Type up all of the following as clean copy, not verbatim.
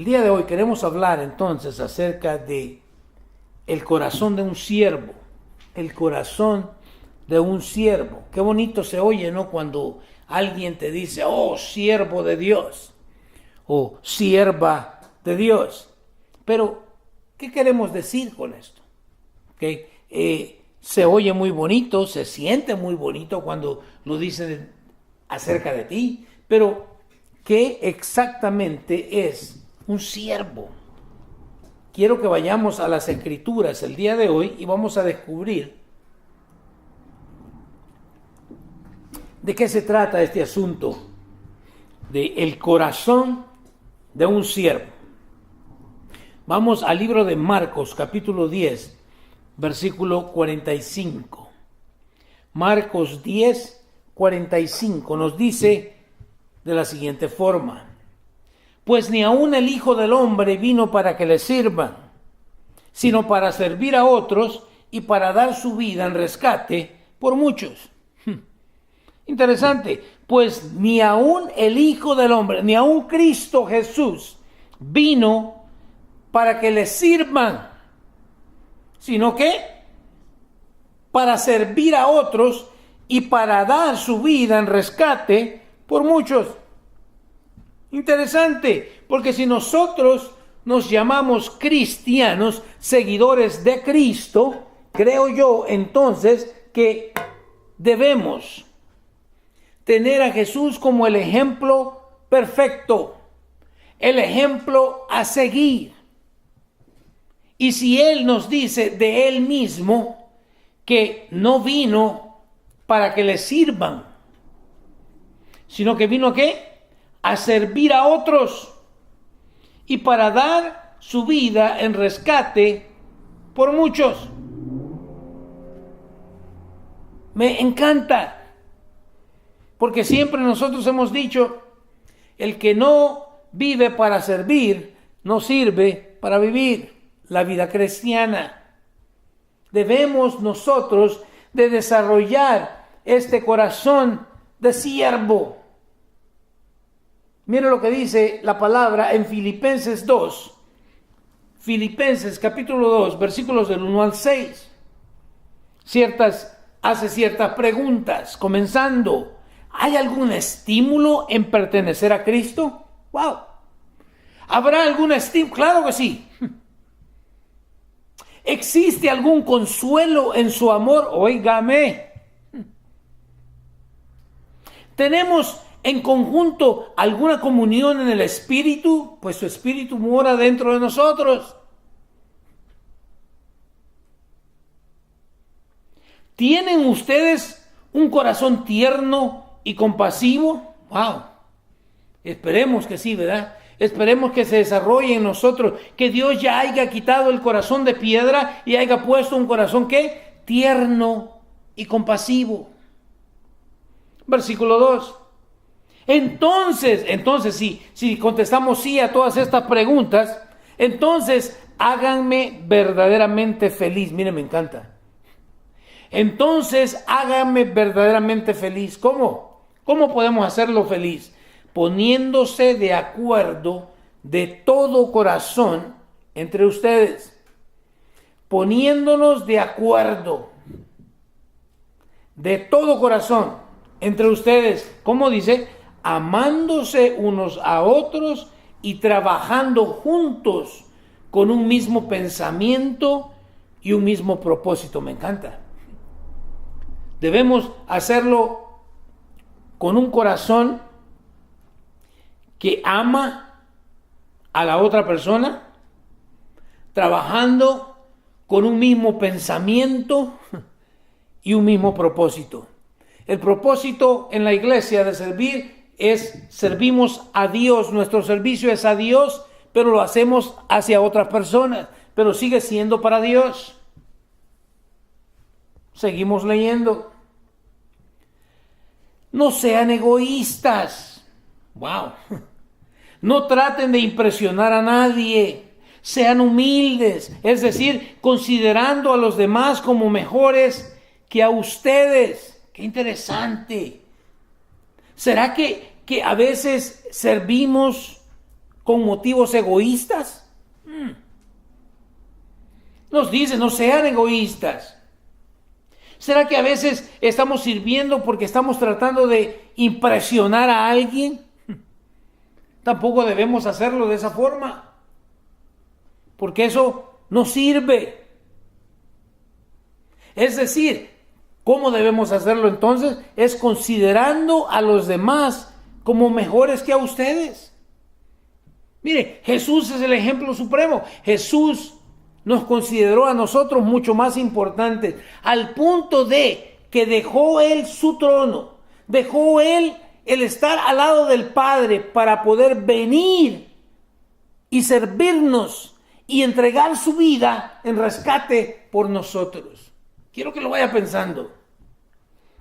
El día de hoy queremos hablar entonces acerca de el corazón de un siervo, el corazón de un siervo. Qué bonito se oye, ¿no? Cuando alguien te dice, oh, siervo de Dios, o sierva de Dios. Pero, ¿qué queremos decir con esto? Que se oye muy bonito, se siente muy bonito cuando lo dicen acerca de ti, pero ¿qué exactamente es un siervo? Quiero que vayamos a las Escrituras el día de hoy y vamos a descubrir de qué se trata este asunto de el corazón de un siervo. Vamos al libro de Marcos, capítulo 10, versículo 45. Marcos 10, 45 nos dice de la siguiente forma: pues ni aun el Hijo del Hombre vino para que le sirvan, sino para servir a otros y para dar su vida en rescate por muchos. Interesante, pues ni aun el Hijo del Hombre, ni aun Cristo Jesús vino para que le sirvan, sino que para servir a otros y para dar su vida en rescate por muchos. Interesante, porque si nosotros nos llamamos cristianos, seguidores de Cristo, creo yo entonces que debemos tener a Jesús como el ejemplo perfecto, el ejemplo a seguir. Y si Él nos dice de Él mismo que no vino para que le sirvan, sino que vino ¿a qué? A servir a otros y para dar su vida en rescate por muchos. Me encanta, porque siempre nosotros hemos dicho, el que no vive para servir, no sirve para vivir la vida cristiana. Debemos nosotros de desarrollar este corazón de siervo. Mira lo que dice la palabra en Filipenses 2. Filipenses capítulo 2, versículos del 1 al 6. Hace ciertas preguntas, comenzando: ¿hay algún estímulo en pertenecer a Cristo? ¡Wow! ¿Habrá algún estímulo? Claro que sí. ¿Existe algún consuelo en su amor? Óigame. ¿Tenemos en conjunto alguna comunión en el Espíritu? Pues su Espíritu mora dentro de nosotros. ¿Tienen ustedes un corazón tierno y compasivo? ¡Wow! Esperemos que sí, ¿verdad? Esperemos que se desarrolle en nosotros, que Dios ya haya quitado el corazón de piedra y haya puesto un corazón, ¿qué? Tierno y compasivo. Versículo 2. Entonces, si contestamos sí a todas estas preguntas, entonces háganme verdaderamente feliz. Miren, me encanta. Entonces háganme verdaderamente feliz. ¿Cómo? ¿Cómo podemos hacerlo feliz? Poniéndose de acuerdo de todo corazón entre ustedes. Poniéndonos de acuerdo de todo corazón entre ustedes. ¿Cómo dice? Amándose unos a otros y trabajando juntos con un mismo pensamiento y un mismo propósito. Me encanta. Debemos hacerlo con un corazón que ama a la otra persona, trabajando con un mismo pensamiento y un mismo propósito. El propósito en la iglesia de servir es: servimos a Dios, nuestro servicio es a Dios, pero lo hacemos hacia otras personas, pero sigue siendo para Dios. Seguimos leyendo. No sean egoístas. Wow. No traten de impresionar a nadie. Sean humildes, es decir, considerando a los demás como mejores que a ustedes. Qué interesante. ¿Será que a veces servimos con motivos egoístas? Nos dice, no sean egoístas. ¿Será que a veces estamos sirviendo porque estamos tratando de impresionar a alguien? Tampoco debemos hacerlo de esa forma, porque eso no sirve. Es decir, ¿cómo debemos hacerlo entonces? Es considerando a los demás como mejores que a ustedes. Mire, Jesús es el ejemplo supremo. Jesús nos consideró a nosotros mucho más importantes, al punto de que dejó Él su trono, dejó Él el estar al lado del Padre para poder venir y servirnos y entregar su vida en rescate por nosotros. Quiero que lo vaya pensando.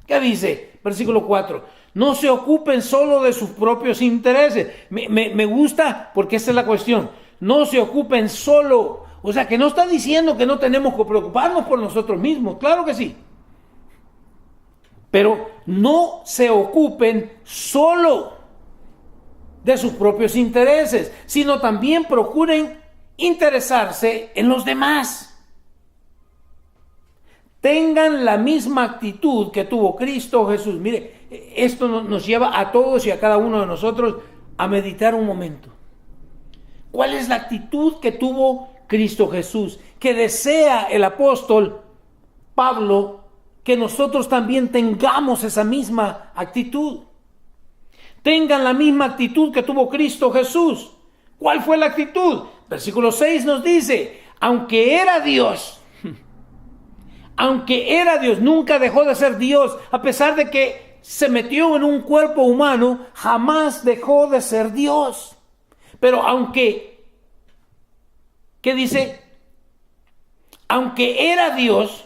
¿Qué dice? Versículo 4. No se ocupen solo de sus propios intereses. Me gusta porque esa es la cuestión. No se ocupen solo. O sea, que no está diciendo que no tenemos que preocuparnos por nosotros mismos. Claro que sí. Pero no se ocupen solo de sus propios intereses, sino también procuren interesarse en los demás. Tengan la misma actitud que tuvo Cristo Jesús. Mire, esto nos lleva a todos y a cada uno de nosotros a meditar un momento. ¿Cuál es la actitud que tuvo Cristo Jesús? Que desea el apóstol Pablo que nosotros también tengamos esa misma actitud. Tengan la misma actitud que tuvo Cristo Jesús. ¿Cuál fue la actitud? Versículo 6 nos dice, aunque era Dios, nunca dejó de ser Dios, a pesar de que se metió en un cuerpo humano, jamás dejó de ser Dios. Pero ¿qué dice? Aunque era Dios,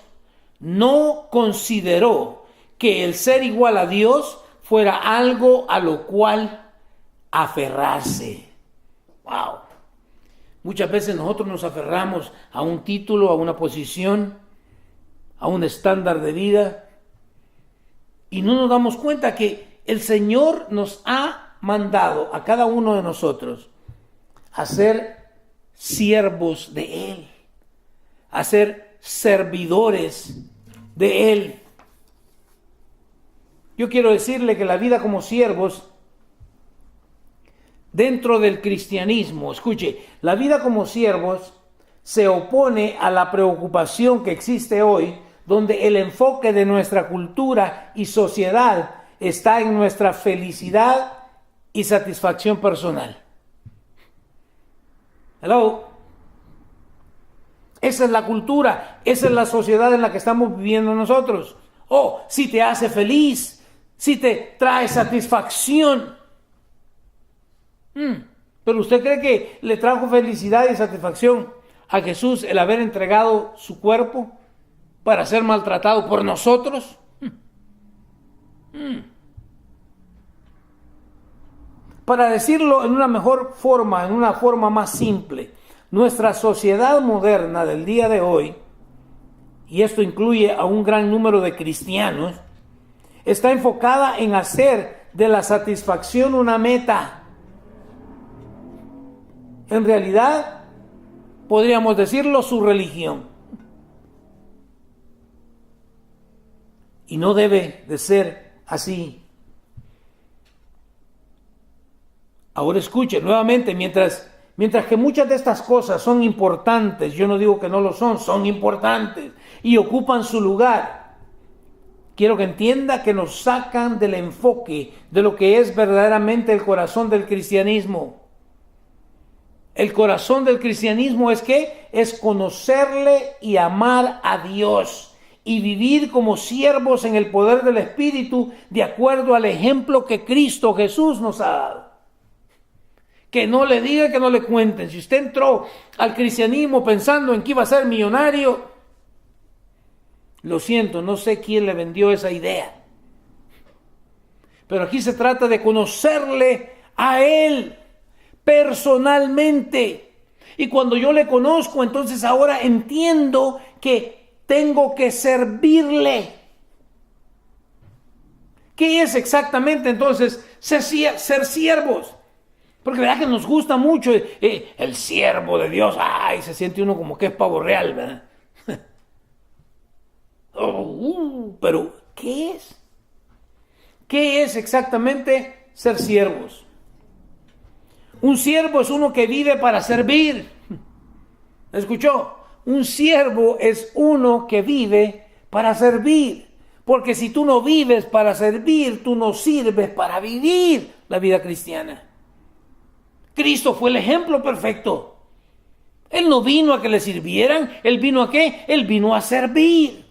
no consideró que el ser igual a Dios fuera algo a lo cual aferrarse. ¡Wow! Muchas veces nosotros nos aferramos a un título, a una posición, a un estándar de vida, y no nos damos cuenta que el Señor nos ha mandado a cada uno de nosotros a ser siervos de Él, a ser servidores de Él. Yo quiero decirle que la vida como siervos dentro del cristianismo, escuche, la vida como siervos se opone a la preocupación que existe hoy, donde el enfoque de nuestra cultura y sociedad está en nuestra felicidad y satisfacción personal. Hello. Esa es la cultura, esa es la sociedad en la que estamos viviendo nosotros. Oh, si te hace feliz, si te trae satisfacción. Pero ¿usted cree que le trajo felicidad y satisfacción a Jesús el haber entregado su cuerpo para ser maltratado por nosotros? Para decirlo en una mejor forma, en una forma más simple, nuestra sociedad moderna del día de hoy, y esto incluye a un gran número de cristianos, está enfocada en hacer de la satisfacción una meta. En realidad, podríamos decirlo, su religión. Y no debe de ser así. Ahora escuche, nuevamente, mientras que muchas de estas cosas son importantes, yo no digo que no lo son importantes y ocupan su lugar. Quiero que entienda que nos sacan del enfoque de lo que es verdaderamente el corazón del cristianismo. El corazón del cristianismo es ¿qué? Es conocerle y amar a Dios y vivir como siervos en el poder del Espíritu de acuerdo al ejemplo que Cristo Jesús nos ha dado. Que no le diga, que no le cuenten. Si usted entró al cristianismo pensando en que iba a ser millonario, lo siento, no sé quién le vendió esa idea. Pero aquí se trata de conocerle a Él personalmente. Y cuando yo le conozco, entonces ahora entiendo que tengo que servirle. ¿Qué es exactamente entonces ser siervos? Porque verdad que nos gusta mucho el siervo de Dios. Ay, se siente uno como que es pavo real, ¿verdad? Pero, ¿qué es? ¿Qué es exactamente ser siervos? Un siervo es uno que vive para servir. ¿Escuchó? Un siervo es uno que vive para servir. Porque si tú no vives para servir, tú no sirves para vivir la vida cristiana. Cristo fue el ejemplo perfecto. Él no vino a que le sirvieran. ¿Él vino a qué? Él vino a servir.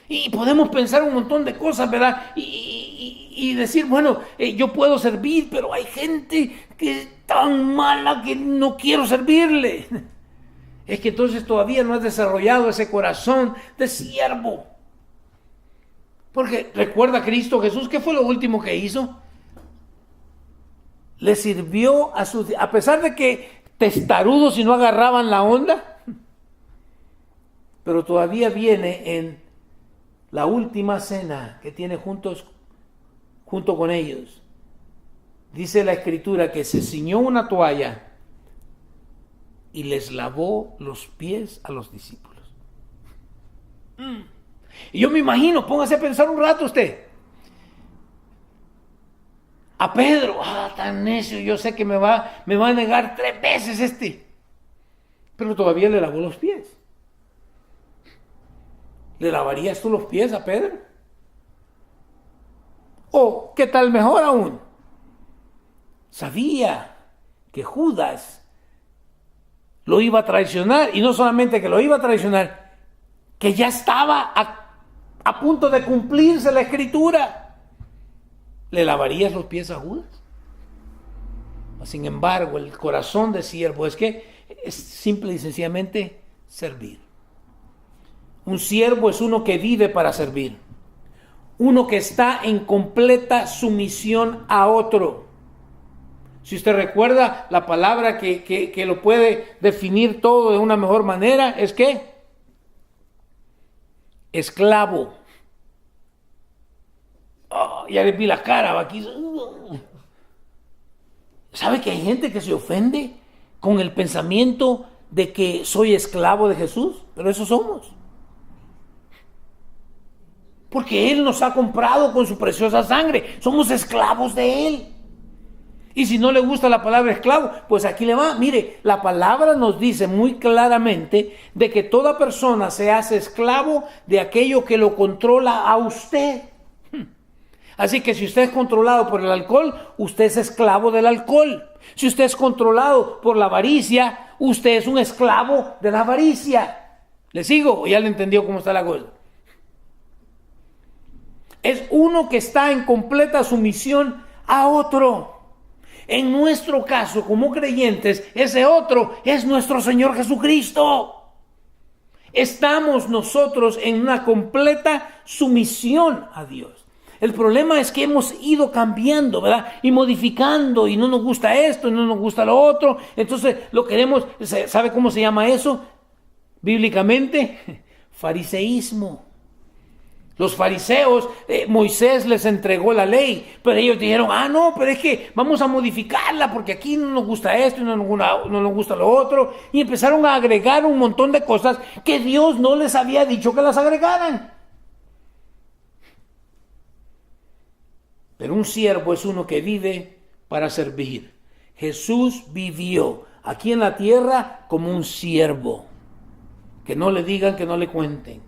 Y podemos pensar un montón de cosas, ¿verdad? Y decir, bueno, yo puedo servir, pero hay gente que es tan mala que no quiero servirle. Es que entonces todavía no has desarrollado ese corazón de siervo. Porque recuerda Cristo Jesús, ¿qué fue lo último que hizo? Le sirvió a pesar de que testarudos y no agarraban la onda, pero todavía viene en la última cena que tiene junto con ellos. Dice la Escritura que se ciñó una toalla y les lavó los pies a los discípulos. Y yo me imagino, póngase a pensar un rato usted. A Pedro, tan necio, yo sé que me va a negar 3 veces pero todavía le lavó los pies. ¿Le lavarías tú los pies a Pedro? O, ¿qué tal mejor aún? Sabía que Judas lo iba a traicionar, y no solamente que lo iba a traicionar, que ya estaba a punto de cumplirse la Escritura. ¿Le lavarías los pies a Judas? Sin embargo, el corazón de siervo es simple y sencillamente servir. Un siervo es uno que vive para servir. Uno que está en completa sumisión a otro. Si usted recuerda, la palabra que lo puede definir todo de una mejor manera es ¿qué? Esclavo. Ya le vi la cara aquí. ¿Sabe que hay gente que se ofende con el pensamiento de que soy esclavo de Jesús? Pero eso somos. Porque Él nos ha comprado con su preciosa sangre. Somos esclavos de Él. Y si no le gusta la palabra esclavo, pues aquí le va. Mire, la palabra nos dice muy claramente de que toda persona se hace esclavo de aquello que lo controla a usted. Así que si usted es controlado por el alcohol, usted es esclavo del alcohol. Si usted es controlado por la avaricia, usted es un esclavo de la avaricia. ¿Le sigo o ya le entendió cómo está la cosa? Es uno que está en completa sumisión a otro. En nuestro caso, como creyentes, ese otro es nuestro Señor Jesucristo. Estamos nosotros en una completa sumisión a Dios. El problema es que hemos ido cambiando, ¿verdad? Y modificando, y no nos gusta esto, y no nos gusta lo otro. Entonces lo queremos, ¿sabe cómo se llama eso? Bíblicamente, fariseísmo. Los fariseos, Moisés les entregó la ley, pero ellos dijeron, no, pero es que vamos a modificarla porque aquí no nos gusta esto y no nos gusta lo otro. Y empezaron a agregar un montón de cosas que Dios no les había dicho que las agregaran. Pero un siervo es uno que vive para servir. Jesús vivió aquí en la tierra como un siervo. Que no le digan, que no le cuenten.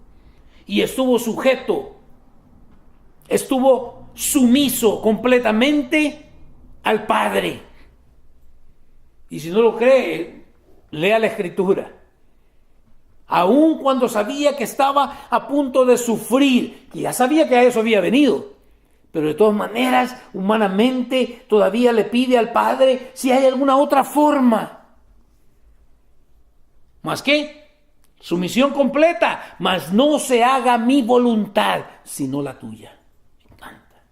Y estuvo sujeto, estuvo sumiso completamente al Padre. Y si no lo cree, lea la Escritura. Aun cuando sabía que estaba a punto de sufrir, que ya sabía que a eso había venido, pero de todas maneras, humanamente, todavía le pide al Padre si hay alguna otra forma. ¿Más qué? Sumisión completa, mas no se haga mi voluntad, sino la tuya. Me encanta.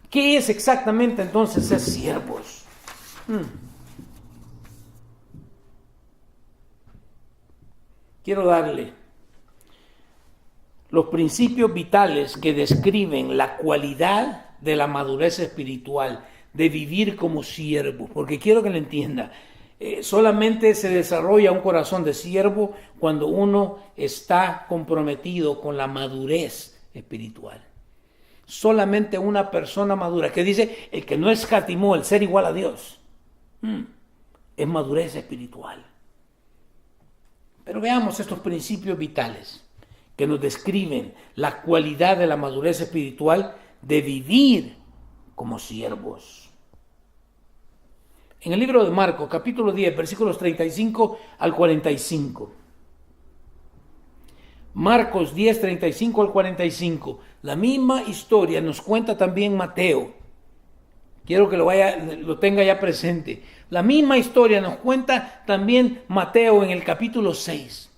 ¿Qué es exactamente entonces ser siervos? Quiero darle los principios vitales que describen la cualidad de la madurez espiritual, de vivir como siervo, porque quiero que lo entienda. Solamente se desarrolla un corazón de siervo cuando uno está comprometido con la madurez espiritual. Solamente una persona madura, que dice, el que no escatimó el ser igual a Dios, es madurez espiritual. Pero veamos estos principios vitales que nos describen la cualidad de la madurez espiritual de vivir como siervos. En el libro de Marcos, capítulo 10, versículos 35 al 45. Marcos 10, 35 al 45. La misma historia nos cuenta también Mateo. Quiero que lo tenga ya presente. La misma historia nos cuenta también Mateo en el capítulo 6.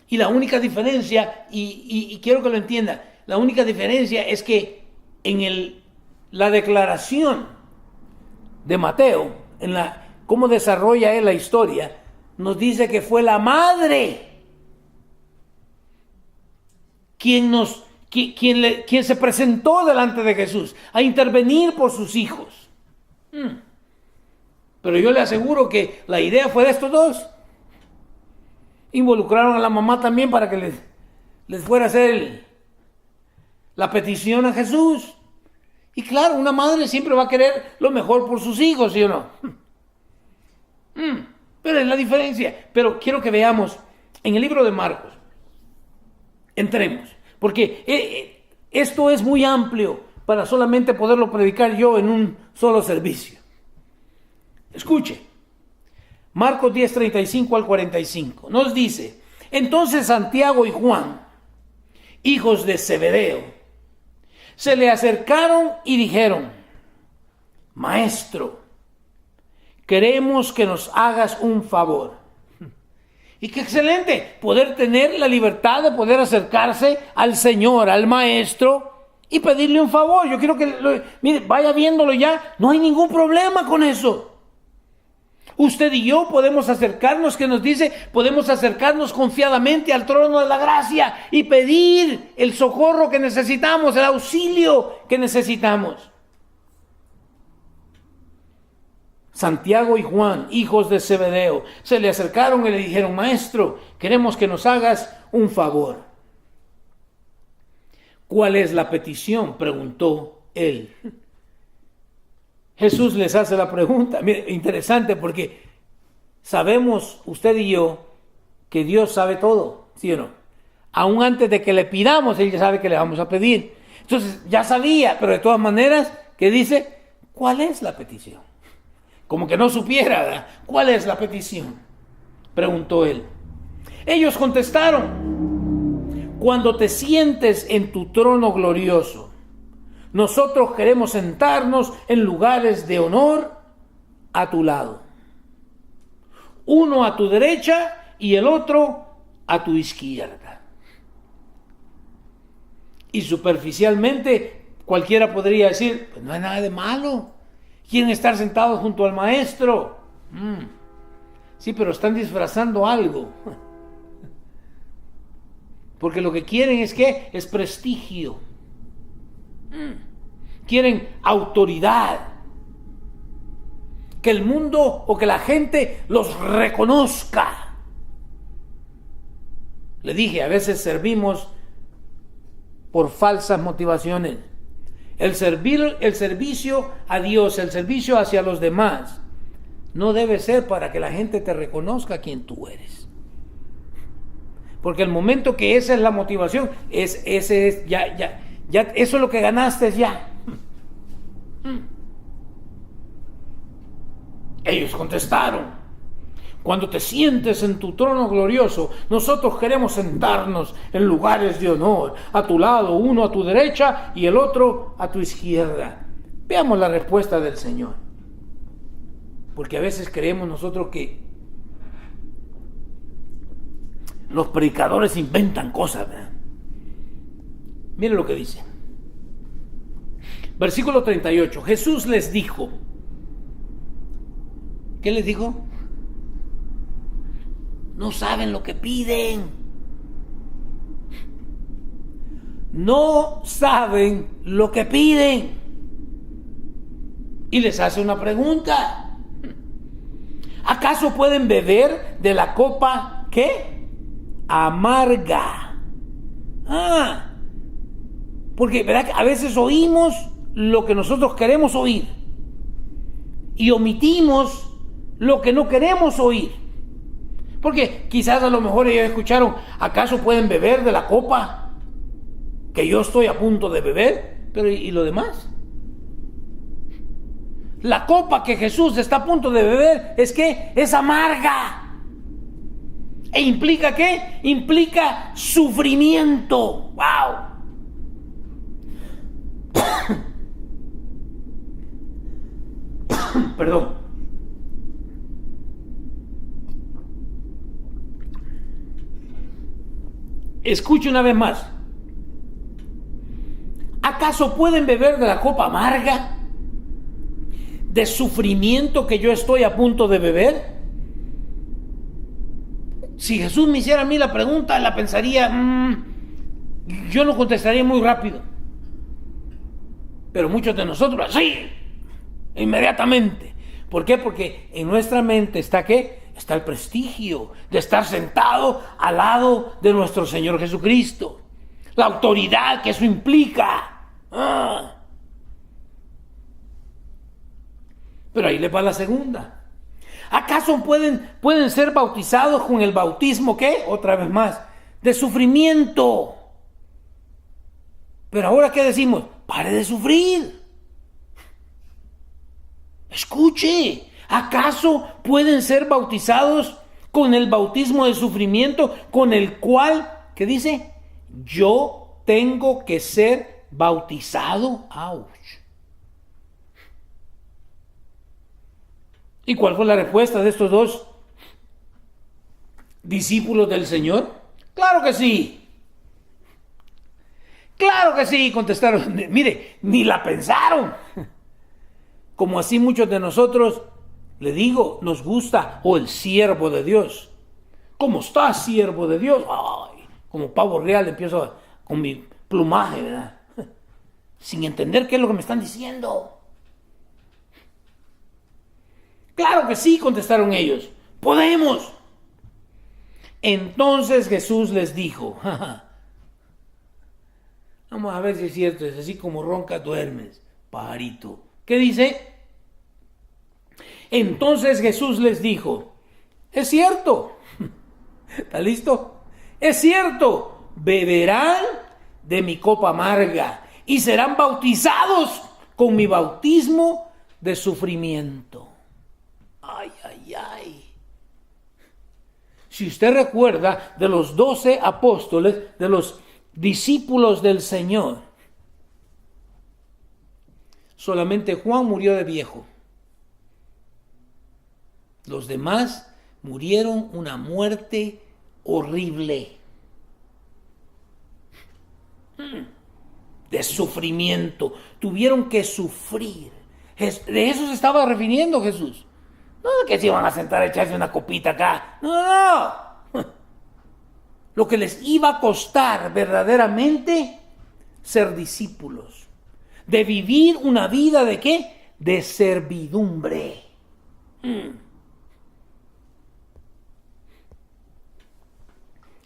Y la única diferencia, y quiero que lo entienda, la única diferencia es que en la declaración de Mateo, cómo desarrolla él la historia, nos dice que fue la madre quien se presentó delante de Jesús a intervenir por sus hijos. Pero yo le aseguro que la idea fue de estos dos. Involucraron a la mamá también para que les fuera a hacer la petición a Jesús. Y claro, una madre siempre va a querer lo mejor por sus hijos, ¿sí o no? Pero es la diferencia. Pero quiero que veamos en el libro de Marcos. Entremos, porque esto es muy amplio para solamente poderlo predicar yo en un solo servicio. Escuche, Marcos 10, 35 al 45, nos dice, entonces Santiago y Juan, hijos de Zebedeo, se le acercaron y dijeron, Maestro, queremos que nos hagas un favor. Y qué excelente poder tener la libertad de poder acercarse al Señor, al Maestro, y pedirle un favor. Yo quiero que, mire, vaya viéndolo ya, no hay ningún problema con eso. Usted y yo podemos acercarnos, que nos dice, podemos acercarnos confiadamente al trono de la gracia y pedir el socorro que necesitamos, el auxilio que necesitamos. Santiago y Juan, hijos de Zebedeo, se le acercaron y le dijeron, Maestro, queremos que nos hagas un favor. ¿Cuál es la petición?, preguntó él. Jesús les hace la pregunta. Mire, interesante, porque sabemos usted y yo que Dios sabe todo, ¿sí o no? Aún antes de que le pidamos, Él ya sabe que le vamos a pedir. Entonces ya sabía, pero de todas maneras, ¿qué dice? ¿Cuál es la petición? Como que no supiera, ¿verdad? ¿Cuál es la petición?, preguntó él. Ellos contestaron, cuando te sientes en tu trono glorioso, nosotros queremos sentarnos en lugares de honor a tu lado. Uno a tu derecha y el otro a tu izquierda. Y superficialmente cualquiera podría decir, pues no hay nada de malo. ¿Quieren estar sentados junto al Maestro? Sí, pero están disfrazando algo. Porque lo que quieren es ¿qué? Es prestigio. Quieren autoridad. Que el mundo o que la gente los reconozca. Le dije, a veces servimos por falsas motivaciones. El servicio a Dios, el servicio hacia los demás, no debe ser para que la gente te reconozca quién tú eres. Porque el momento que esa es la motivación, eso es lo que ganaste ya. Ellos contestaron, cuando te sientes en tu trono glorioso, nosotros queremos sentarnos en lugares de honor, a tu lado, uno a tu derecha y el otro a tu izquierda. Veamos la respuesta del Señor. Porque a veces creemos nosotros que los predicadores inventan cosas, ¿verdad? Miren lo que dice. Versículo 38. Jesús les dijo. ¿Qué les dijo? No saben lo que piden. No saben lo que piden. Y les hace una pregunta. ¿Acaso pueden beber de la copa, qué? Amarga. Porque ¿verdad? A veces oímos lo que nosotros queremos oír y omitimos lo que no queremos oír. Porque quizás a lo mejor ellos escucharon, ¿acaso pueden beber de la copa que yo estoy a punto de beber? Pero ¿y lo demás? La copa que Jesús está a punto de beber es amarga. ¿E implica qué? Implica sufrimiento. ¡Wow! Perdón. Escuche una vez más. ¿Acaso pueden beber de la copa amarga de sufrimiento que yo estoy a punto de beber? Si Jesús me hiciera a mí la pregunta, la pensaría, yo no contestaría muy rápido. Pero muchos de nosotros, así, inmediatamente. ¿Por qué? Porque en nuestra mente está ¿qué? Está el prestigio de estar sentado al lado de nuestro Señor Jesucristo. La autoridad que eso implica. Pero ahí les va la segunda. ¿Acaso pueden ser bautizados con el bautismo qué? Otra vez más, de sufrimiento. Pero ahora ¿qué decimos? Pare de sufrir. Escuche, ¿acaso pueden ser bautizados con el bautismo de sufrimiento con el cual, ¿qué dice? Yo tengo que ser bautizado. ¡Auch! ¿Y cuál fue la respuesta de estos dos discípulos del Señor? ¡Claro que sí! ¡Claro que sí! Contestaron. Mire, ni la pensaron. Como así muchos de nosotros, le digo, nos gusta, el siervo de Dios. ¿Cómo está, siervo de Dios? Ay, como pavo real empiezo con mi plumaje, ¿verdad? Sin entender qué es lo que me están diciendo. Claro que sí, contestaron ellos. Podemos. Entonces Jesús les dijo, vamos a ver si es cierto, es así como ronca duermes, pajarito. ¿Qué dice? Entonces Jesús les dijo, es cierto. ¿Está listo? Es cierto, beberán de mi copa amarga y serán bautizados con mi bautismo de sufrimiento. Ay, ay, ay. Si usted recuerda de los 12 apóstoles, de los discípulos del Señor, solamente Juan murió de viejo. Los demás murieron una muerte horrible. De sufrimiento. Tuvieron que sufrir. De eso se estaba refiriendo Jesús. No que se iban a sentar a echarse una copita acá. No. Lo que les iba a costar verdaderamente ser discípulos. De vivir una vida de ¿qué? De servidumbre.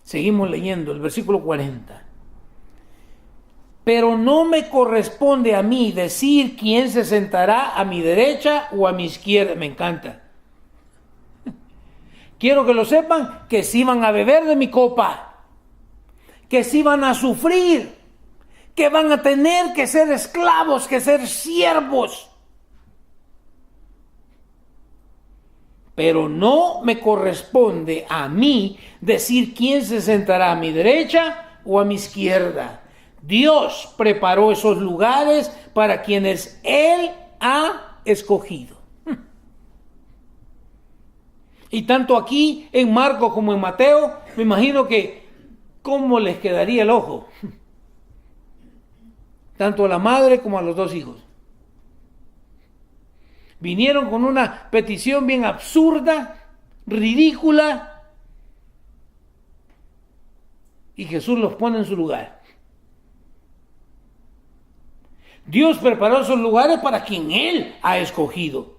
Seguimos leyendo el versículo 40. Pero no me corresponde a mí decir quién se sentará a mi derecha o a mi izquierda. Me encanta. Quiero que lo sepan, que sí van a beber de mi copa, que sí van a sufrir, que van a tener que ser esclavos, que ser siervos. Pero no me corresponde a mí decir quién se sentará a mi derecha o a mi izquierda. Dios preparó esos lugares para quienes Él ha escogido. Y tanto aquí en Marcos como en Mateo, me imagino que cómo les quedaría el ojo. Tanto a la madre como a los dos hijos. Vinieron con una petición bien absurda, ridícula, y Jesús los pone en su lugar. Dios preparó esos lugares para quien Él ha escogido.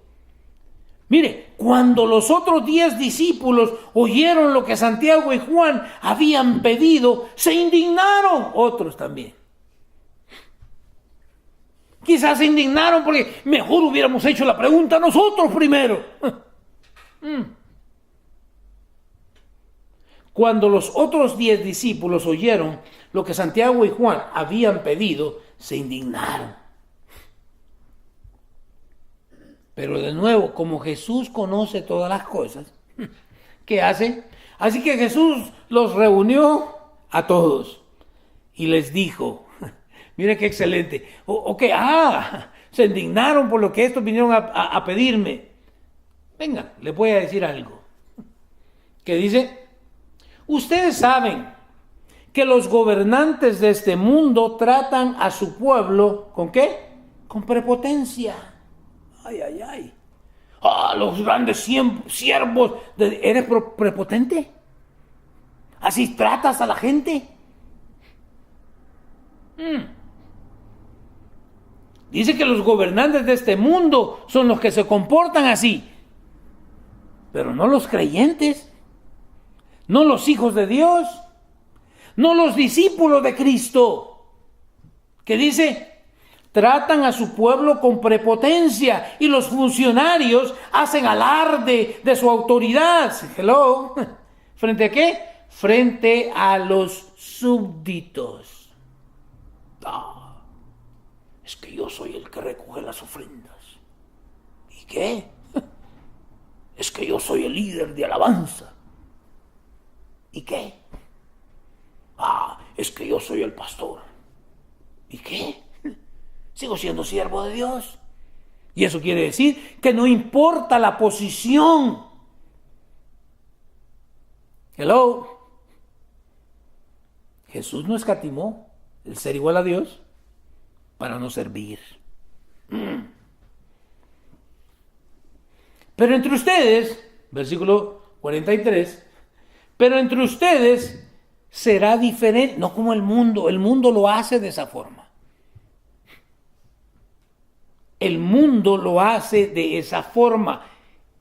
Mire, cuando los otros 10 discípulos oyeron lo que Santiago y Juan habían pedido, se indignaron, otros también. Quizás se indignaron porque mejor hubiéramos hecho la pregunta nosotros primero. Cuando los otros 10 discípulos oyeron lo que Santiago y Juan habían pedido, se indignaron. Pero de nuevo, como Jesús conoce todas las cosas, ¿qué hace? Así que Jesús los reunió a todos y les dijo, mire qué excelente, se indignaron por lo que estos vinieron a pedirme. Venga, les voy a decir algo. Que dice, ustedes saben que los gobernantes de este mundo tratan a su pueblo, ¿con qué? Con prepotencia. Ay. Los grandes siervos. ¿Eres prepotente? ¿Así tratas a la gente? Dice que los gobernantes de este mundo son los que se comportan así. Pero no los creyentes. No los hijos de Dios. No los discípulos de Cristo. Que dice, tratan a su pueblo con prepotencia y los funcionarios hacen alarde de su autoridad. Hello. ¿Frente a qué? Frente a los súbditos. Es que yo soy el que recoge las ofrendas. ¿Y qué? Es que yo soy el líder de alabanza. ¿Y qué? Es que yo soy el pastor. ¿Y qué? Sigo siendo siervo de Dios. Y eso quiere decir que no importa la posición. Hello. Jesús no escatimó el ser igual a Dios para no servir. Pero entre ustedes, versículo 43, pero entre ustedes será diferente, no como el mundo lo hace de esa forma. El mundo lo hace de esa forma.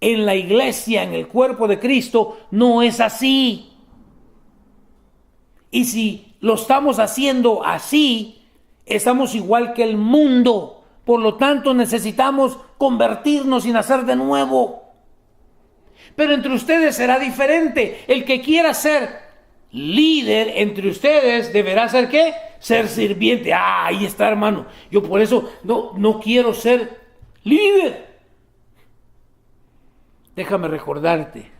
En la iglesia, en el cuerpo de Cristo, no es así. Y si lo estamos haciendo así, estamos igual que el mundo. Por lo tanto, necesitamos convertirnos y nacer de nuevo. Pero entre ustedes será diferente. El que quiera ser líder entre ustedes deberá ser ¿qué? Ser sirviente. Ahí está, hermano. Yo por eso no quiero ser líder. Déjame recordarte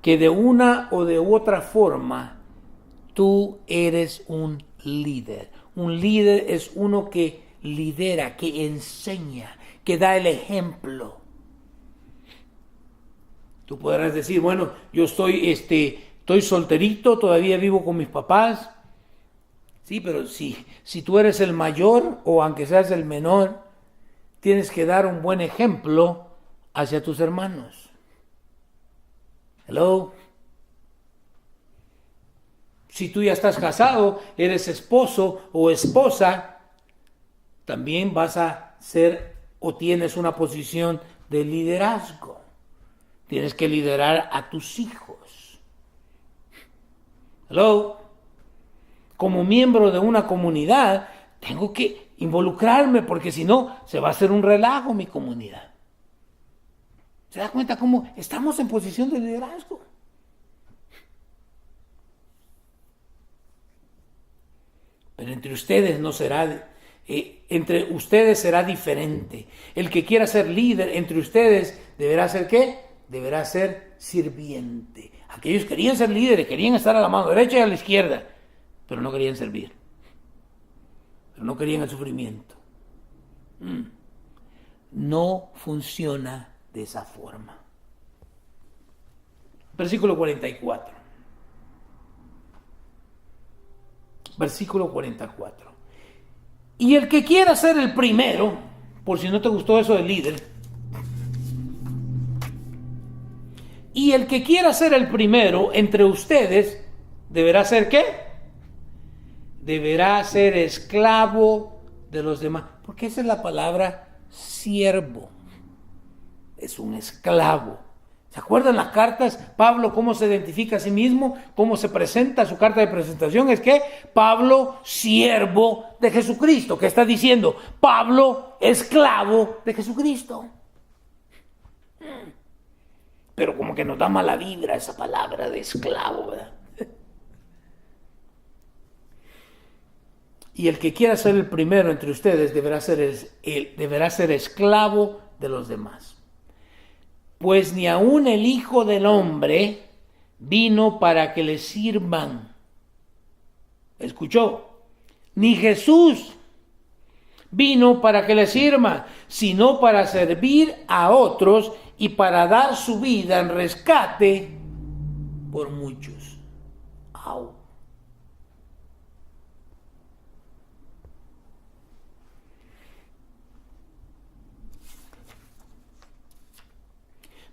que de una o de otra forma tú eres un líder. Un líder es uno que lidera, que enseña, que da el ejemplo. Tú podrás decir, bueno, yo estoy solterito, todavía vivo con mis papás. Sí, pero si tú eres el mayor o aunque seas el menor, tienes que dar un buen ejemplo hacia tus hermanos. Hello. Si tú ya estás casado, eres esposo o esposa, también vas a ser o tienes una posición de liderazgo. Tienes que liderar a tus hijos. Hello. Como miembro de una comunidad, tengo que involucrarme porque si no, se va a hacer un relajo mi comunidad. ¿Se da cuenta cómo estamos en posición de liderazgo? Pero entre ustedes no será, entre ustedes será diferente. El que quiera ser líder entre ustedes deberá ser ¿qué? Deberá ser sirviente. Aquellos querían ser líderes, querían estar a la mano derecha y a la izquierda, pero no querían servir. Pero no querían el sufrimiento. No funciona de esa forma. Versículo 44. Versículo 44. Y el que quiera ser el primero, por si no te gustó eso del líder, y el que quiera ser el primero entre ustedes, deberá ser ¿qué? deberá ser esclavo de los demás. Porque esa es la palabra siervo. Es un esclavo. ¿Se acuerdan las cartas? Pablo, ¿cómo se identifica a sí mismo? ¿Cómo se presenta su carta de presentación? Es que Pablo, siervo de Jesucristo. ¿Qué está diciendo? Pablo, esclavo de Jesucristo. Pero como que nos da mala vibra esa palabra de esclavo, ¿verdad? Y el que quiera ser el primero entre ustedes deberá ser esclavo de los demás. Pues ni aun el Hijo del Hombre vino para que le sirvan. ¿Escuchó? Ni Jesús vino para que le sirvan, sino para servir a otros y para dar su vida en rescate por muchos. ¡Au!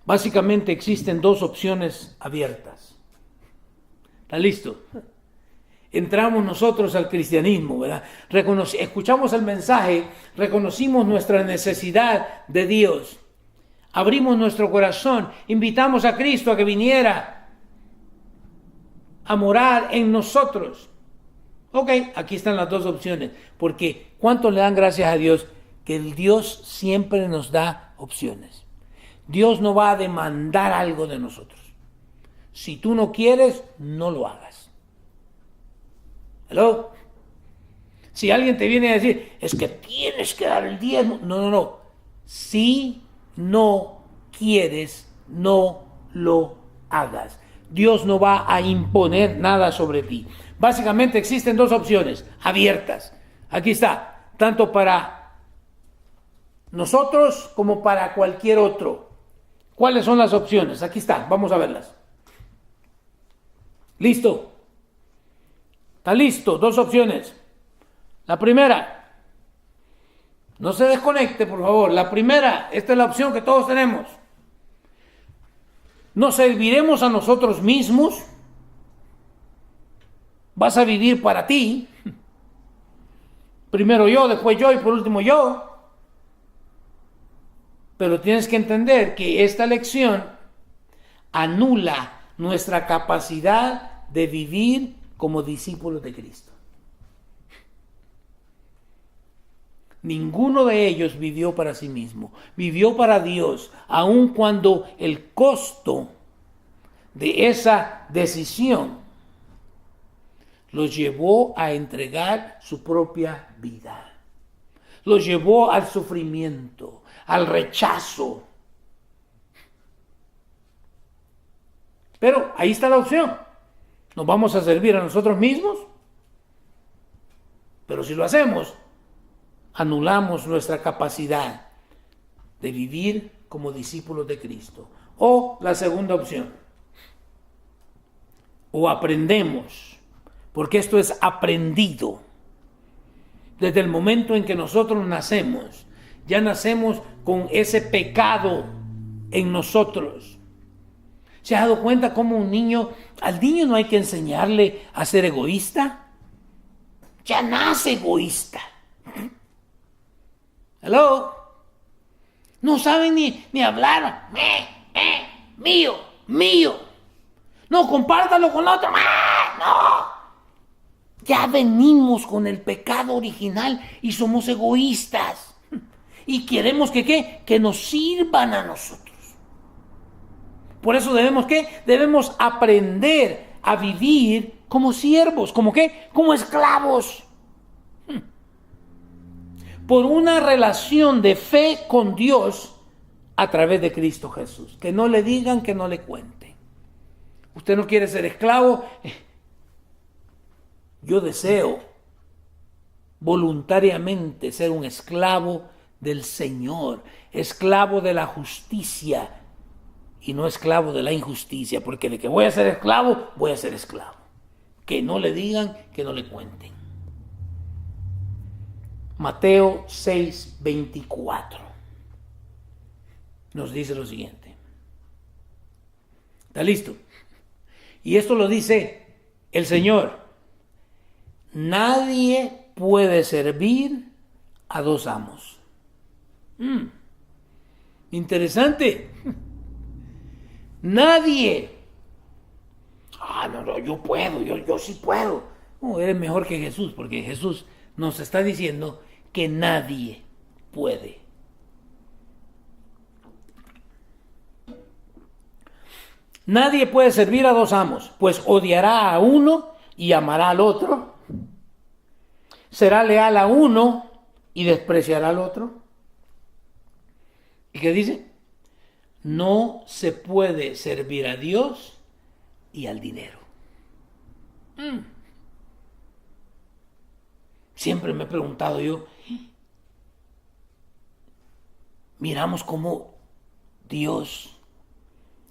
Básicamente existen dos opciones abiertas. ¿Está listo? Entramos nosotros al cristianismo, ¿verdad? Escuchamos el mensaje, reconocimos nuestra necesidad de Dios, abrimos nuestro corazón, invitamos a Cristo a que viniera a morar en nosotros. Ok, aquí están las dos opciones, porque ¿cuánto le dan gracias a Dios? Que el Dios siempre nos da opciones. Dios no va a demandar algo de nosotros. Si tú no quieres, no lo hagas. ¿Hello? Si alguien te viene a decir, es que tienes que dar el diezmo. No. Si no quieres, no lo hagas. Dios no va a imponer nada sobre ti. Básicamente existen dos opciones abiertas. Aquí está, tanto para nosotros como para cualquier otro. ¿Cuáles son las opciones? Aquí está, vamos a verlas. ¿Listo? ¿Está listo? Dos opciones. La primera, no se desconecte, por favor. La primera, esta es la opción que todos tenemos. Nos serviremos a nosotros mismos. Vas a vivir para ti. Primero yo, después yo y por último yo. Pero tienes que entender que esta lección anula nuestra capacidad de vivir como discípulos de Cristo. Ninguno de ellos vivió para sí mismo, vivió para Dios, aun cuando el costo de esa decisión los llevó a entregar su propia vida. Los llevó al sufrimiento, al rechazo. Pero ahí está la opción. ¿Nos vamos a servir a nosotros mismos? Pero si lo hacemos, anulamos nuestra capacidad de vivir como discípulos de Cristo. O la segunda opción. O aprendemos, porque esto es aprendido. Desde el momento en que nosotros nacemos, ya nacemos con ese pecado en nosotros. ¿Se ha dado cuenta cómo al niño no hay que enseñarle a ser egoísta? Ya nace egoísta. Hello. No saben ni hablar. Mío. No, compártalo con la otra. No. Ya venimos con el pecado original y somos egoístas. Y queremos que nos sirvan a nosotros. Por eso debemos aprender a vivir como siervos, como esclavos. Por una relación de fe con Dios a través de Cristo Jesús. Que no le digan, que no le cuenten. Usted no quiere ser esclavo. Yo deseo voluntariamente ser un esclavo del Señor, esclavo de la justicia y no esclavo de la injusticia, porque de que voy a ser esclavo, voy a ser esclavo. Que no le digan, que no le cuenten. Mateo 6:24 nos dice lo siguiente. ¿Está listo? Y esto lo dice el Señor. Nadie puede servir a dos amos. Interesante. Nadie. No, yo puedo, yo sí puedo. No, eres mejor que Jesús, porque Jesús nos está diciendo que nadie puede. Nadie puede servir a dos amos, pues odiará a uno y amará al otro. Será leal a uno y despreciará al otro. ¿Y qué dice? No se puede servir a Dios y al dinero. Siempre me he preguntado yo, miramos cómo Dios,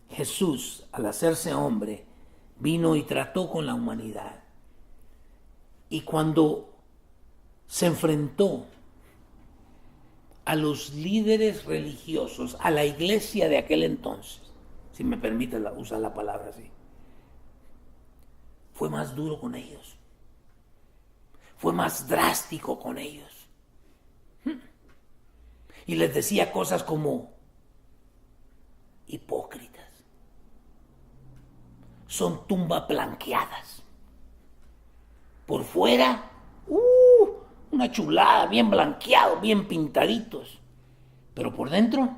Jesús, al hacerse hombre, vino y trató con la humanidad. Y cuando se enfrentó a los líderes religiosos, a la iglesia de aquel entonces, si me permite usar la palabra así, fue más duro con ellos, fue más drástico con ellos, y les decía cosas como: hipócritas, son tumbas blanqueadas, por fuera una chulada, bien blanqueados, bien pintaditos, pero por dentro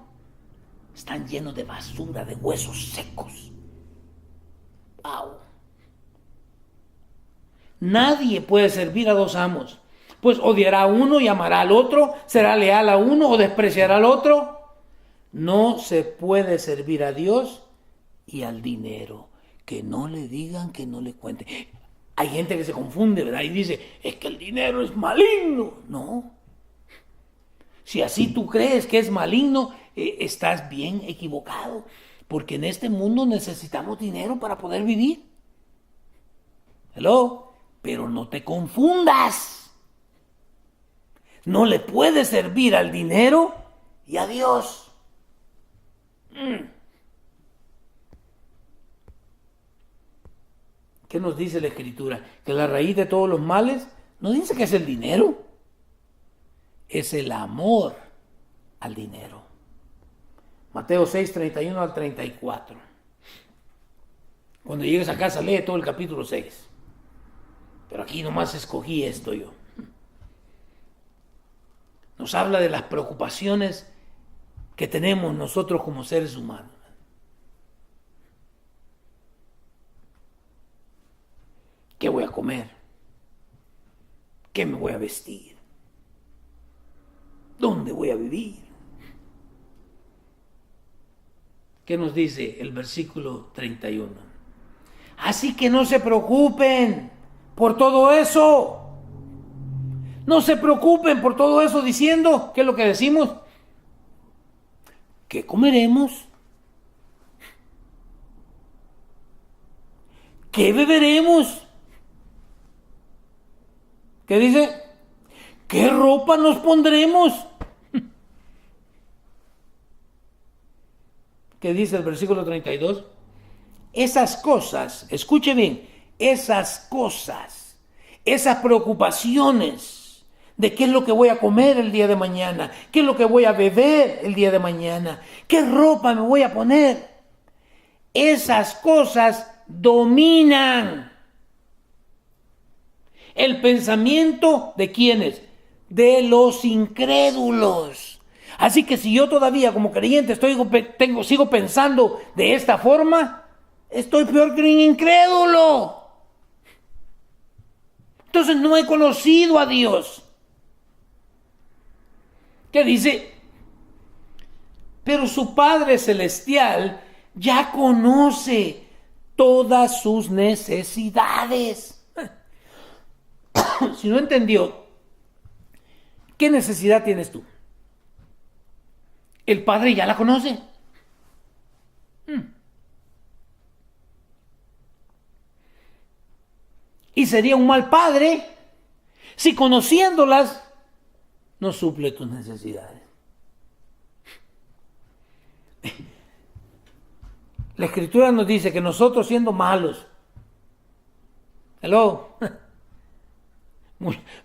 están llenos de basura, de huesos secos. ¡Wow! Nadie puede servir a dos amos, pues odiará a uno y amará al otro, será leal a uno o despreciará al otro. No se puede servir a Dios y al dinero. Que no le digan, que no le cuenten. Hay gente que se confunde, ¿verdad? Y dice, es que el dinero es maligno. No. Si así tú crees que es maligno, estás bien equivocado. Porque en este mundo necesitamos dinero para poder vivir. Hello. Pero no te confundas. No le puedes servir al dinero y a Dios. ¿Qué nos dice la Escritura? Que la raíz de todos los males no dice que es el dinero, es el amor al dinero. Mateo 6, 31 al 34. Cuando llegues a casa, lee todo el capítulo 6. Pero aquí nomás escogí esto yo. Nos habla de las preocupaciones que tenemos nosotros como seres humanos. ¿Qué voy a comer? ¿Qué me voy a vestir? ¿Dónde voy a vivir? ¿Qué nos dice el versículo 31? Así que no se preocupen por todo eso. No se preocupen por todo eso diciendo, ¿qué es lo que decimos? ¿Qué comeremos? ¿Qué beberemos? ¿Qué dice? ¿Qué ropa nos pondremos? ¿Qué dice el versículo 32? Esas cosas, escuche bien, esas cosas, esas preocupaciones de qué es lo que voy a comer el día de mañana, qué es lo que voy a beber el día de mañana, qué ropa me voy a poner. Esas cosas dominan el pensamiento de ¿quiénes? De los incrédulos. Así que si yo todavía como creyente sigo pensando de esta forma, estoy peor que un incrédulo. Entonces no he conocido a Dios. ¿Qué dice? Pero su Padre Celestial ya conoce todas sus necesidades. Si no entendió, ¿qué necesidad tienes tú? El Padre ya la conoce. Y sería un mal padre si conociéndolas no suple tus necesidades. La Escritura nos dice que nosotros siendo malos,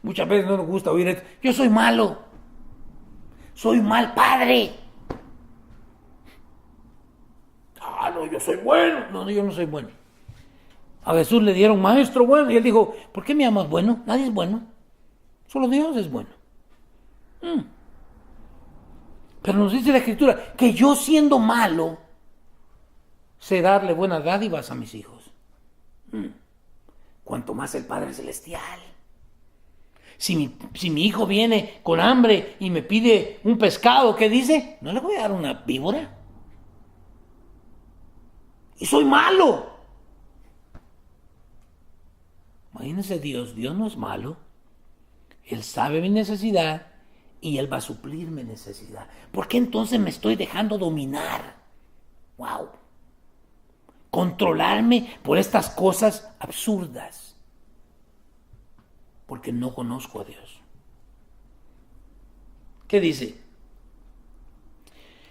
Muchas veces no nos gusta oír esto. Yo soy malo. Soy mal padre. Ah, no, yo soy bueno. No, yo no soy bueno. A Jesús le dieron maestro bueno y él dijo, ¿por qué me llamas bueno? Nadie es bueno. Solo Dios es bueno. Pero nos dice la Escritura que yo siendo malo sé darle buenas dádivas a mis hijos. Cuanto más el Padre Celestial. Si mi hijo viene con hambre y me pide un pescado, ¿qué dice? No le voy a dar una víbora. Y soy malo. Imagínense Dios no es malo. Él sabe mi necesidad y Él va a suplir mi necesidad. ¿Por qué entonces me estoy dejando dominar? ¡Wow! Controlarme por estas cosas absurdas. Porque no conozco a Dios. ¿Qué dice?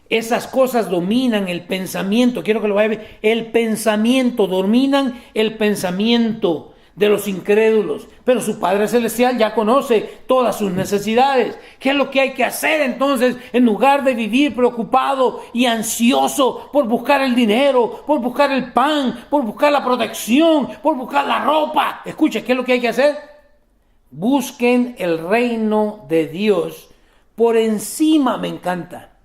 Esas cosas dominan el pensamiento. Quiero que lo vaya a ver. El pensamiento, dominan el pensamiento de los incrédulos. Pero su Padre Celestial ya conoce todas sus necesidades. ¿Qué es lo que hay que hacer entonces en lugar de vivir preocupado y ansioso por buscar el dinero, por buscar el pan, por buscar la protección, por buscar la ropa? Escuche, ¿qué es lo que hay que hacer? Busquen el reino de Dios por encima. Me encanta.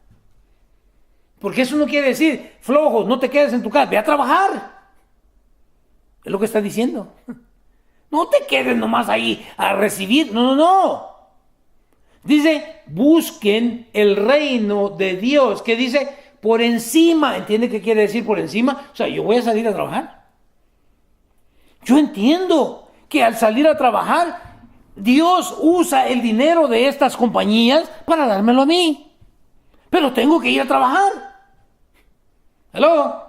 Porque eso no quiere decir, flojo, no te quedes en tu casa, ve a trabajar. Es lo que está diciendo. No te quedes nomás ahí a recibir. No. Dice, busquen el reino de Dios. ¿Qué dice? Por encima. ¿Entiende qué quiere decir por encima? O sea, yo voy a salir a trabajar. Yo entiendo que al salir a trabajar, Dios usa el dinero de estas compañías para dármelo a mí. Pero tengo que ir a trabajar. ¿Hello?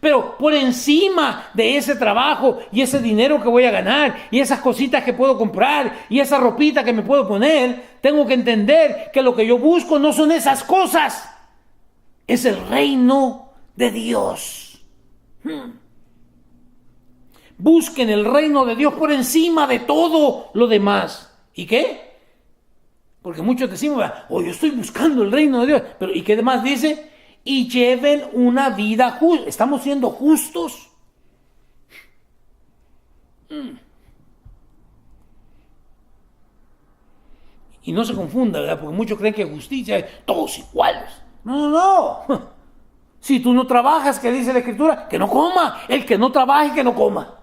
Pero por encima de ese trabajo y ese dinero que voy a ganar y esas cositas que puedo comprar y esa ropita que me puedo poner, tengo que entender que lo que yo busco no son esas cosas. Es el reino de Dios. Busquen el reino de Dios por encima de todo lo demás. ¿Y qué? Porque muchos decimos, yo estoy buscando el reino de Dios. Pero ¿y qué demás dice? Y lleven una vida justa. ¿Estamos siendo justos? Y no se confunda, ¿verdad? Porque muchos creen que justicia es todos iguales. No. Si tú no trabajas, ¿qué dice la Escritura? Que no coma. El que no trabaje, que no coma.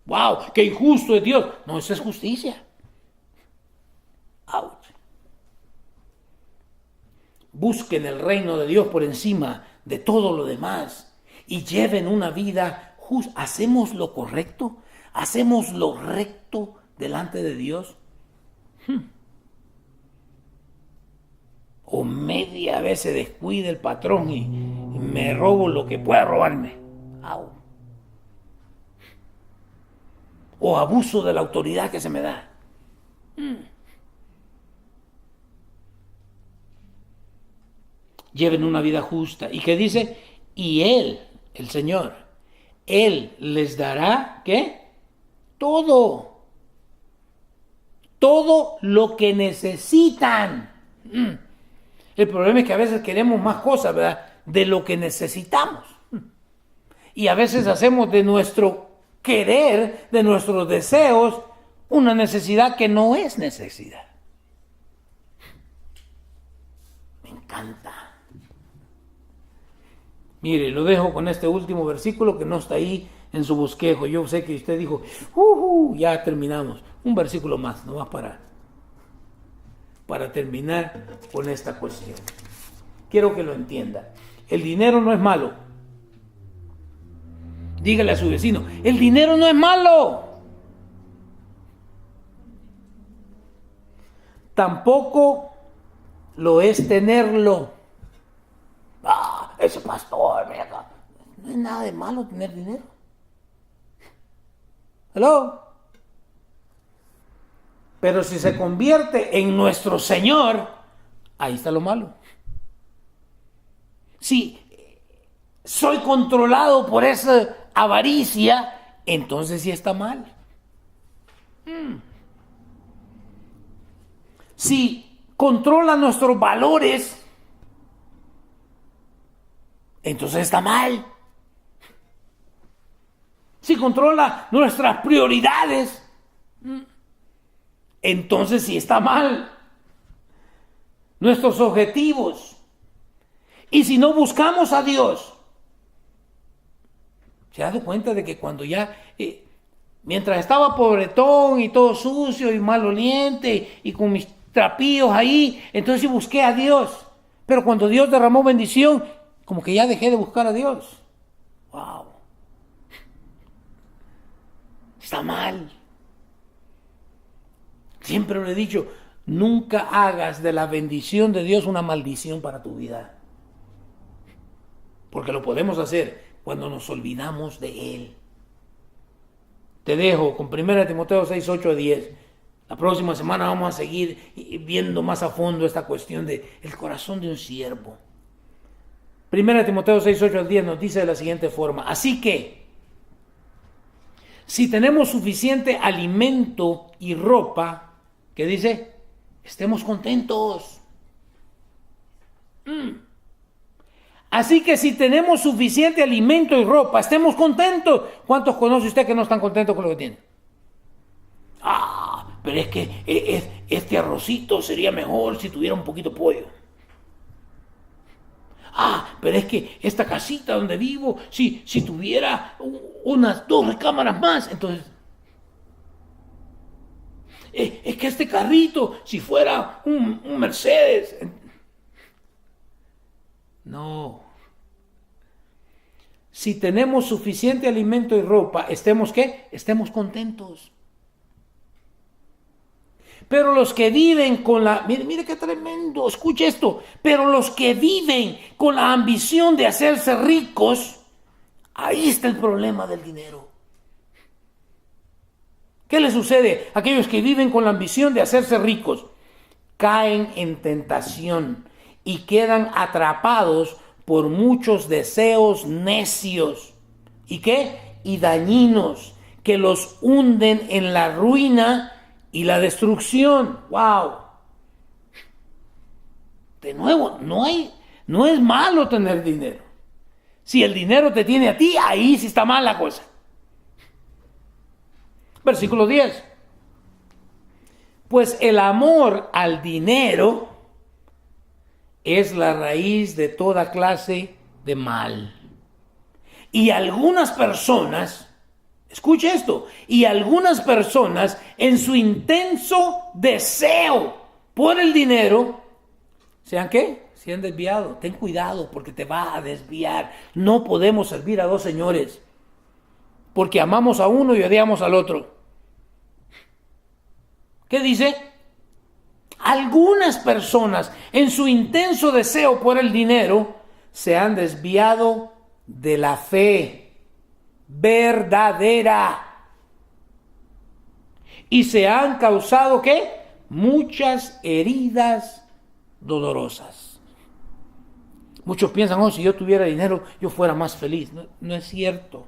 ¡Wow! ¡Qué injusto es Dios! No, eso es justicia. ¡Auch! Busquen el reino de Dios por encima de todo lo demás y lleven una vida justa. ¿Hacemos lo correcto? ¿Hacemos lo recto delante de Dios? O media vez se descuida el patrón y me robo lo que pueda robarme. ¡Au! O abuso de la autoridad que se me da. Lleven una vida justa. ¿Y qué dice? Y Él, el Señor, Él les dará, ¿qué? Todo lo que necesitan. El problema es que a veces queremos más cosas, ¿verdad? De lo que necesitamos. Y a veces hacemos de nuestro querer, de nuestros deseos, una necesidad que no es necesidad. Me encanta. Mire, lo dejo con este último versículo que no está ahí en su bosquejo. Yo sé que usted dijo, ya terminamos. Un versículo más, nomás para terminar con esta cuestión. Quiero que lo entienda. El dinero no es malo. Dígale a su vecino, el dinero no es malo. Tampoco lo es tenerlo. Ese pastor, mira acá. No es nada de malo tener dinero. ¿Hello? Pero si se convierte en nuestro Señor, ahí está lo malo. Si soy controlado por esa avaricia, entonces sí está mal. si controla nuestros valores, entonces está mal. Si controla nuestras prioridades, entonces sí está mal. Nuestros objetivos. Y si no buscamos a Dios, ¿se ha dado cuenta de que cuando ya, mientras estaba pobretón y todo sucio y maloliente y con mis trapillos ahí, entonces sí busqué a Dios? Pero cuando Dios derramó bendición, como que ya dejé de buscar a Dios. ¡Wow! Está mal. Siempre lo he dicho, nunca hagas de la bendición de Dios una maldición para tu vida. Porque lo podemos hacer cuando nos olvidamos de Él. Te dejo con 1 Timoteo 6, 8 a 10. La próxima semana vamos a seguir viendo más a fondo esta cuestión del corazón de un siervo. 1 Timoteo 6, 8 al 10 nos dice de la siguiente forma: así que, si tenemos suficiente alimento y ropa, ¿qué dice? Estemos contentos. Así que si tenemos suficiente alimento y ropa, estemos contentos. ¿Cuántos conoce usted que no están contentos con lo que tienen? Pero es que este arrocito sería mejor si tuviera un poquito de pollo. Pero es que esta casita donde vivo, si tuviera unas 2 recámaras más, entonces... Es que este carrito, si fuera un Mercedes... No. Si tenemos suficiente alimento y ropa, ¿estemos qué? Estemos contentos. Pero los que viven con la... Mire qué tremendo, escuche esto. Pero los que viven con la ambición de hacerse ricos, ahí está el problema del dinero. ¿Qué les sucede a aquellos que viven con la ambición de hacerse ricos? Caen en tentación y quedan atrapados por muchos deseos necios. ¿Y qué? Y dañinos, que los hunden en la ruina y la destrucción. ¡Wow! De nuevo, no es malo tener dinero. Si el dinero te tiene a ti, ahí sí está mal la cosa. Versículo 10. Pues el amor al dinero es la raíz de toda clase de mal. Y algunas personas, escuche esto, y algunas personas en su intenso deseo por el dinero, ¿sean qué? Se han desviado. Ten cuidado porque te va a desviar. No podemos servir a 2 señores, porque amamos a uno y odiamos al otro. ¿Qué dice? Algunas personas en su intenso deseo por el dinero se han desviado de la fe verdadera y se han causado ¿qué? Muchas heridas dolorosas. Muchos piensan, si yo tuviera dinero yo fuera más feliz. No es cierto.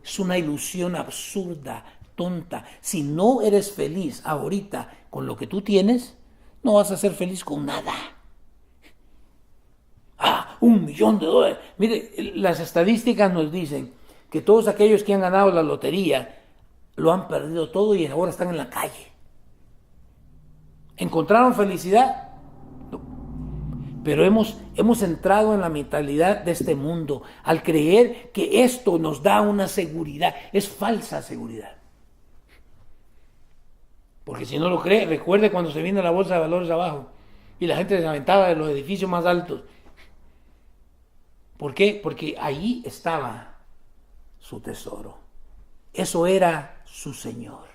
Es una ilusión absurda, tonta. Si no eres feliz ahorita con lo que tú tienes, no vas a ser feliz con nada. $1,000,000. Mire, las estadísticas nos dicen que todos aquellos que han ganado la lotería lo han perdido todo y ahora están en la calle. ¿Encontraron felicidad? No. Pero hemos entrado en la mentalidad de este mundo al creer que esto nos da una seguridad. Es falsa seguridad. Porque si no lo cree, recuerde cuando se vino la bolsa de valores abajo y la gente se aventaba de los edificios más altos. ¿Por qué? Porque ahí estaba su tesoro. Eso era su Señor.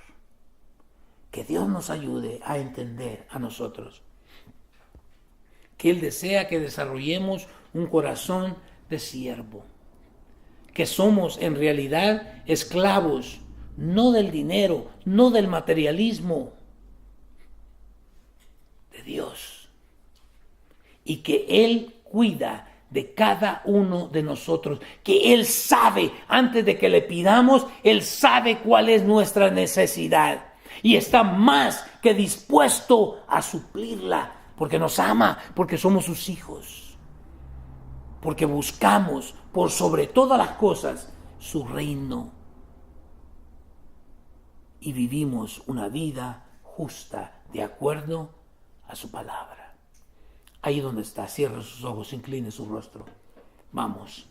Que Dios nos ayude a entender a nosotros que Él desea que desarrollemos un corazón de siervo. Que somos en realidad esclavos, no del dinero, no del materialismo, de Dios. Y que Él cuida de cada uno de nosotros, que Él sabe, antes de que le pidamos, Él sabe cuál es nuestra necesidad. y está más que dispuesto a suplirla, porque nos ama, porque somos sus hijos, porque buscamos por sobre todas las cosas su reino y vivimos una vida justa de acuerdo a su palabra. Ahí donde está, cierre sus ojos, incline su rostro. Vamos.